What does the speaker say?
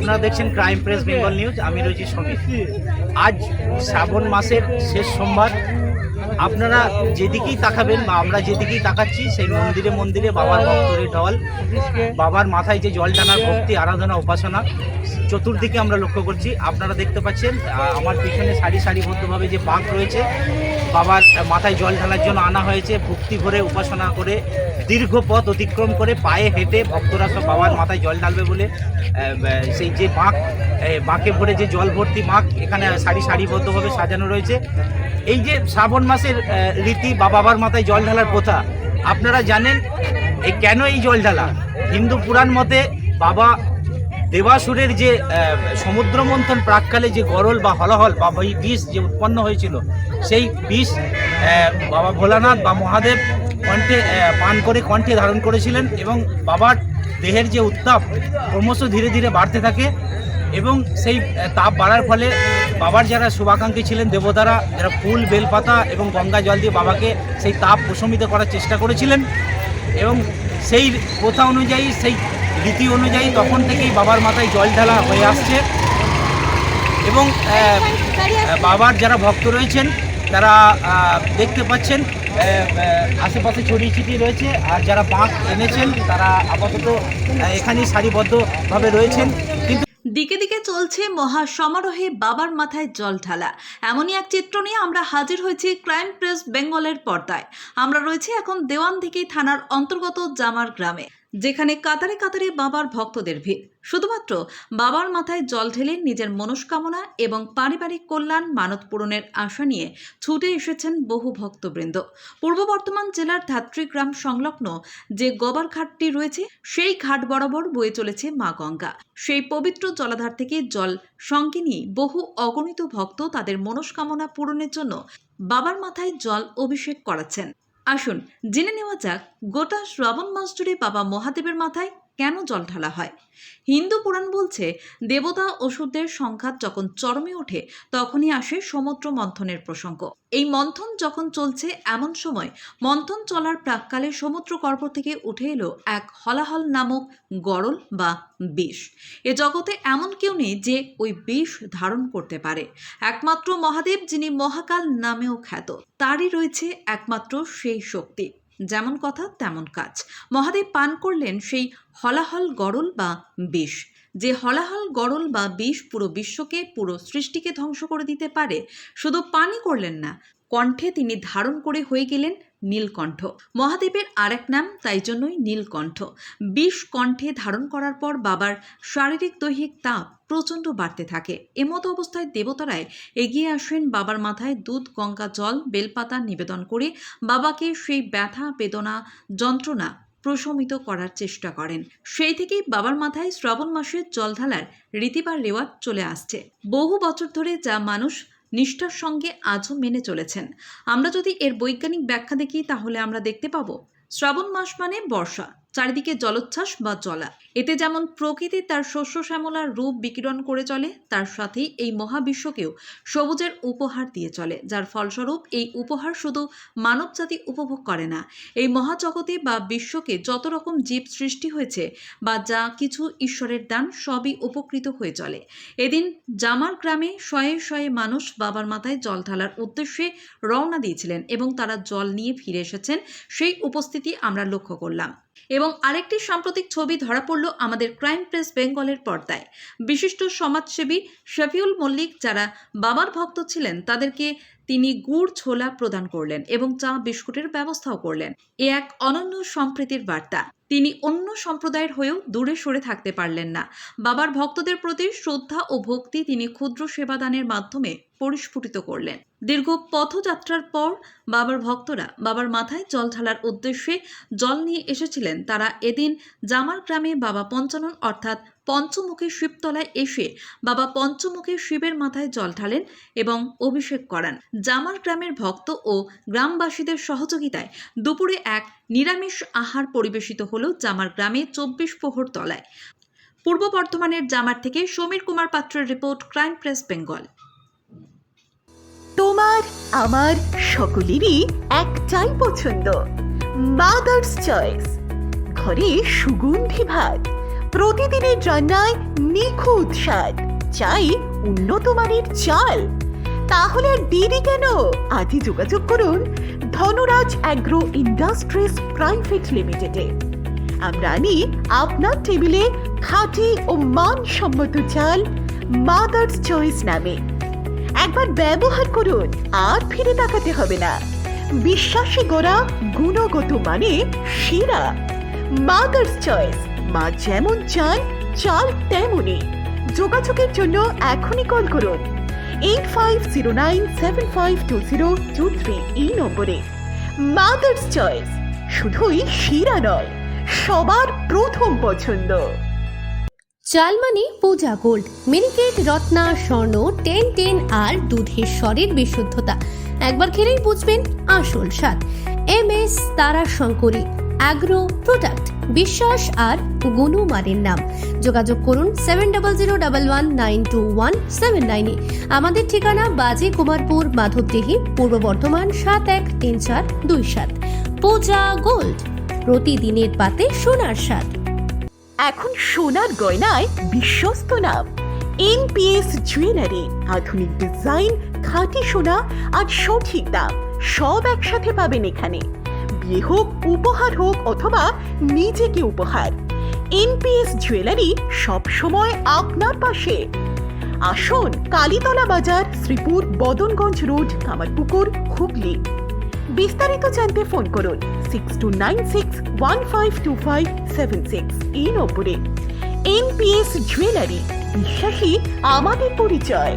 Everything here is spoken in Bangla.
আপনারা দেখছেন ক্রাইম প্রেস বেঙ্গল নিউজ। আমি রয়েছি সমীর। আজ শ্রাবণ মাসের শেষ সোমবার। আপনারা যেদিকেই তাকাবেন বা আমরা যেদিকেই তাকাচ্ছি সেই মন্দিরে মন্দিরে বাবার ভক্তদের ঢল, বাবার মাথায় যে জল টানার ভক্তি, আরাধনা, উপাসনা চতুর্দিকে আমরা লক্ষ্য করছি। আপনারা দেখতে পাচ্ছেন আমার পিছনে সারি সারিবদ্ধভাবে যে বাঁক রয়েছে, বাবার মাথায় জল ঢালার জন্য আনা হয়েছে। ভক্তি ভরে উপাসনা করে দীর্ঘ পথ অতিক্রম করে পায়ে হেঁটে ভক্তরা সব বাবার মাথায় জল ঢালবে বলে সেই যে বাঁকে ভরে যে জল ভর্তি বাঁক এখানে সারিবদ্ধভাবে সাজানো রয়েছে। এই যে শ্রাবণ মাসের রীতি বা বাবার মাথায় জল ঢালার প্রথা, আপনারা জানেন কেন এই জল ঢালা। হিন্দু পুরাণ মতে বাবা দেবাসুরের যে সমুদ্র মন্থন প্রাককালে যে গরল বা হলাহল বা বিষ যে উৎপন্ন হয়েছিল, সেই বিষ বাবা ভোলানাথ বা মহাদেব কণ্ঠে পান করে কণ্ঠে ধারণ করেছিলেন এবং বাবার দেহের যে উত্তাপ ক্রমশ ধীরে ধীরে বাড়তে থাকে এবং সেই তাপ বাড়ার ফলে বাবার যারা শুভাকাঙ্ক্ষী ছিলেন দেবতারা, যারা ফুল বেলপাতা এবং গঙ্গা জল দিয়ে বাবাকে সেই তাপ প্রশমিত করার চেষ্টা করেছিলেন এবং সেই প্রথা অনুযায়ী, সেই রীতি অনুযায়ী তখন থেকেই বাবার মাথায় জল ঢালা হয়ে আসছে এবং বাবার যারা ভক্ত রয়েছেন তারা দেখতে পাচ্ছেন আশেপাশে ছড়িয়ে ছিটিয়ে রয়েছে। আর যারা বাঁক এনেছেন তারা আপাতত এখানেই সারিবদ্ধভাবে রয়েছেন। কিন্তু দিকে দিকে চলছে মহা সমারোহে বাবার মাথায় জল ঢালা। এমনই এক চিত্র নিয়ে আমরা হাজির হয়েছি ক্রাইম প্রেস বেঙ্গলের পর্দায়। আমরা রয়েছি এখন দেওয়ানদিঘি থানার অন্তর্গত জামার গ্রামে, যেখানে কাতারে কাতারে বাবার ভক্তদের ভিড়। শুধুমাত্র বাবার মাথায় জল ঢেলে নিজের মনস্কামনা এবং পারিবারিক কল্যাণ মানত পূরণের আশা নিয়ে ছুটে এসেছেন বহু ভক্তবৃন্দ। পূর্ব বর্ধমান জেলার ধাত্রী গ্রাম সংলগ্ন যে গবার ঘাটটি রয়েছে, সেই ঘাট বরাবর বয়ে চলেছে মা গঙ্গা। সেই পবিত্র জলাধার থেকে জল সঙ্গে নিয়ে বহু অগণিত ভক্ত তাদের মনস্কামনা পূরণের জন্য বাবার মাথায় জল অভিষেক করাচ্ছেন। আসুন জেনে নেওয়া যাক গোটা শ্রাবণ মাস জুড়ে বাবা মহাদেবের মাথায় কেন জল ঢালা হয়। হিন্দু পুরাণ বলছে, দেবতা অসুরদের সংঘাত যখন চরমে ওঠে তখনই আসে সমুদ্র মন্থনের প্রসঙ্গ। এই মন্থন যখন চলছে এমন সময় মন্থন চলার প্রাককালে সমুদ্র গর্ভ থেকে উঠে এলো এক হলাহল নামক গরল বা বিষ। এ জগতে এমন কেউ নেই যে ওই বিষ ধারণ করতে পারে। একমাত্র মহাদেব, যিনি মহাকাল নামেও খ্যাত, তারই রয়েছে একমাত্র সেই শক্তি। যেমন কথা তেমন কাজ। মহাদেব পান করলেন সেই হলাহল গরল বা বিষ। যে হলাহল গরল বা বিষ পুরো বিশ্বকে, পুরো সৃষ্টিকে ধ্বংস করে দিতে পারে। শুধু পানই করলেন না, কণ্ঠে তিনি ধারণ করে হয়ে গেলেন নীলকণ্ঠ। মহাদেবের আরেক নাম, তাই জন্যই নীলকণ্ঠ। বিষ কণ্ঠে ধারণ করার পর বাবার শারীরিক দৈহিক তাপ প্রচণ্ড বাড়তে থাকে। এমতো অবস্থায় দেবতারাই এগিয়ে আসেন বাবার মাথায় দুধ, গঙ্গা জল, বেলপাতা নিবেদন করে বাবাকে সেই ব্যথা, বেদনা, যন্ত্রণা প্রশমিত করার চেষ্টা করেন। সেই থেকেই বাবার মাথায় শ্রাবণ মাসে জল ঢালার রীতি বা রেওয়াজ চলে আসছে বহু বছর ধরে, যা মানুষ নিষ্ঠার সঙ্গে আজও মেনে চলেছেন। আমরা যদি এর বৈজ্ঞানিক ব্যাখ্যা দেখি তাহলে আমরা দেখতে পাবো শ্রাবণ মাস মানে বর্ষা, চারিদিকে জলোচ্ছ্বাস বা জলা। এতে যেমন প্রকৃতি তার শস্য শ্যামলার রূপ বিকিরণ করে চলে, তার সাথেই এই মহাবিশ্বকেও সবুজের উপহার দিয়ে চলে, যার ফলস্বরূপ এই উপহার শুধু মানবজাতি উপভোগ করে না, এই মহাজগতে বা বিশ্বকে যত রকম জীব সৃষ্টি হয়েছে বা যা কিছু ঈশ্বরের দান, সবই উপকৃত হয়ে চলে। এদিন জামার গ্রামে শয়ে শয়ে মানুষ বাবার মাথায় জল ঢালার উদ্দেশ্যে রওনা দিয়েছিলেন এবং তারা জল নিয়ে ফিরে এসেছেন, সেই উপস্থিতি আমরা লক্ষ্য করলাম। এবং আরেকটি সাম্প্রতিক ছবি ধরা পড়ল আমাদের ক্রাইম প্রেস বেঙ্গলের পর্দায়। বিশিষ্ট সমাজসেবী শফিউল মল্লিক, যারা বাবার ভক্ত ছিলেন, তাদেরকে তিনি গুড় ছোলা প্রদান করলেন এবং চা বিস্কুটের ব্যবস্থাও করলেন। এ এক অনন্য সম্প্রীতির বার্তা। তিনি অন্য সম্প্রদায়ের হয়েও দূরে সরে থাকতে পারলেন না। বাবার ভক্তদের প্রতি শ্রদ্ধা ও ভক্তি তিনি ক্ষুদ্র সেবাদানের মাধ্যমে পরিস্ফুটিত করলেন। দীর্ঘ পথযাত্রার পর বাবার ভক্তরা বাবার মাথায় জল ঢালার উদ্দেশ্যে জল নিয়ে এসেছিলেন। তারা এদিন জামার গ্রামে বাবা পঞ্চানন অর্থাৎ পঞ্চমুখী শিবতলায় এসে বাবা পঞ্চমুখী শিবের মাথায় জল ঢালেন এবং অভিষেক করান। জামার গ্রামের ভক্ত ও গ্রামবাসীদের সহযোগিতায় দুপুরে এক নিরামিষ আহার পরিবেশিত হলো জামার গ্রামে 24 প্রহর তলায়। পূর্ব বর্ধমানের জামার থেকে সমীর কুমার পাত্রের রিপোর্ট, ক্রাইম প্রেস বেঙ্গল। তোমার আমার সকলেরই একটাই পছন্দ, মাদার্স চয়েস। ঘরে সুগন্ধি ভাত, প্রতিদিনের রান্নায় নিখুঁত স্বাদ, চাই উন্নত মানের চাল। তাহলে আর দেরি কেন? আজই যোগাযোগ করুন ধনরাজ অ্যাগ্রো ইন্ডাস্ট্রিজ প্রাইভেট লিমিটেডে। আমরা আনি আপনার টেবিলে খাঁটি ও মানসম্মত চাল মাদার্স চয়েস নামে। একবার ব্যবহার করুন, আর ফিরে তাকাতে হবে না। বিশ্বাসী গোড়া, গুণগত মানে সেরা। মাদার্স চয়েস, মা যেমন চান চাল তেমনই। যোগাযোগের জন্য এখনই কল করুন 8509752023 এই নম্বরে। মাদার্স চয়েস শুধুই সেরা নয়, সবার প্রথম পছন্দ। চাল মানে পূজা গোল্ড, মিনিকেট, রত্না, স্বর্ণ 10-10 আর দুধের স্বরের বিশুদ্ধতা। একবার খেলেই বুঝবেন আসল স্বাদ। MS তারা শঙ্করী অ্যাগ্রো প্রোডাক্ট, বিশ্বাস আর গুণমানের নাম। যোগাযোগ করুন 7001192179 এ। আমাদের ঠিকানা বাজে কুমারপুর, মাধবদেহি, পূর্ব বর্ধমান 713427। পূজা গোল্ড, প্রতিদিনের পাতে সোনার স্বাদ। এখন সোনার গয়নায় বিশ্বস্ত নাম NPS জুয়েলারি। আধুনিক ডিজাইন, খাঁটি সোনা আর সঠিক দাম সব একসাথে পাবেন এখানে। বিয়ে হোক, উপহার হোক অথবা নিজেকে উপহার, NPS জুয়েলারি সব সময় আপনার পাশে। আসুন কালীতলা বাজার, শ্রীপুর, বদনগঞ্জ রোড, কামারপুকুর, হুগলি। বিস্তারিত জানতে ফোন করুন 6296152576 এই নম্বরে। NPS জুয়েলারি, বিশ্বাসী আমাদের পরিচয়।